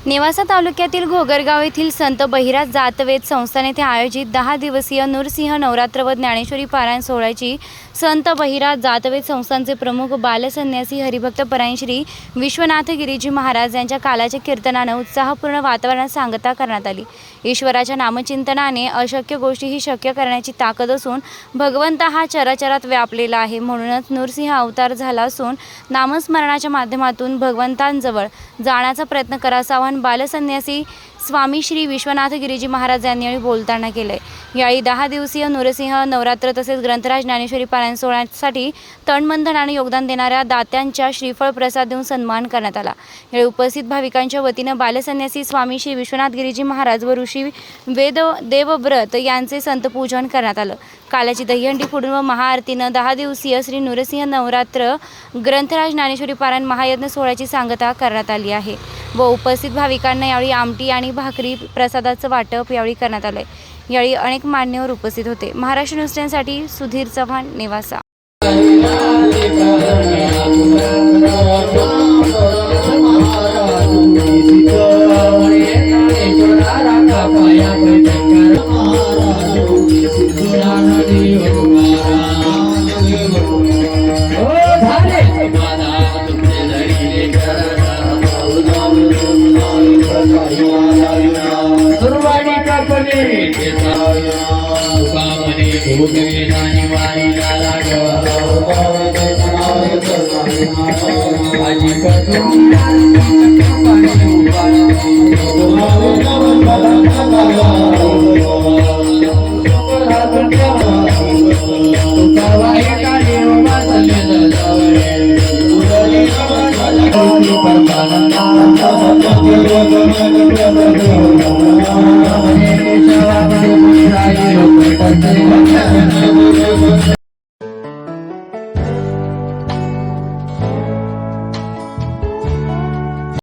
नेवासा तालुक्यातील घोगरगाव येथील संत बहिराज जातवेद संस्थान येथे आयोजित 10 दिवसीय नृसिंह नवरात्र व ज्ञानेश्वरी पारायण सोहळ्याची संत बहिराज जातवेद संस्थानचे प्रमुख बालसन्यासी हरिभक्त परायण श्री विश्वनाथ गिरीजी महाराज यांच्या कालाच्या कीर्तनाने उत्साहपूर्ण वातावरणात सांगता करण्यात आली। ईश्वराच्या नामचिंतनाने अशक्य गोष्टीही शक्य करण्याची ताकद असून भगवंत हा चराचरात व्यापलेला आहे, म्हणूनच नृसिंह अवतार झाला असून नामस्मरणाच्या माध्यमातून भगवंतांजवळ जाण्याचा प्रयत्न करावा बालसन्यासी स्वामी श्री विश्वनाथ गिरीजी महाराज यांनी यावेळी बोलताना केले। यावेळी 10 दिवसीय नृसिंह नवरात्र तसेच ग्रंथराज ज्ञानेश्वरी पारायण सोहळ्यासाठी तनमनधनाने योगदान देणाऱ्या दात्यांच्या श्रीफळ प्रसाद देऊन सन्मान करण्यात आला। यावेळी उपस्थित भाविकांच्या वतीने बालसन्यासी स्वामी श्री विश्वनाथ गिरीजी महाराज व ऋषी वेद देवव्रत यांचे संतपूजन करण्यात आलं। काल्याची दहीहंडी फोडून व महाआरतीनं 10 दिवसीय श्री नृसिंह नवरात्र ग्रंथराज ज्ञानेश्वरी पारायण महायज्ञ सोहळ्याची सांगता करण्यात आली आहे व उपस्थित भाविकांना यावेळी आमटी आणि भाकरी प्रसादाचं वाटप यावेळी करण्यात आलंय। यावेळी अनेक मान्यवर उपस्थित होते। महाराष्ट्र न्यूज 10 साठी सुधीर चव्हाण, नेवासा।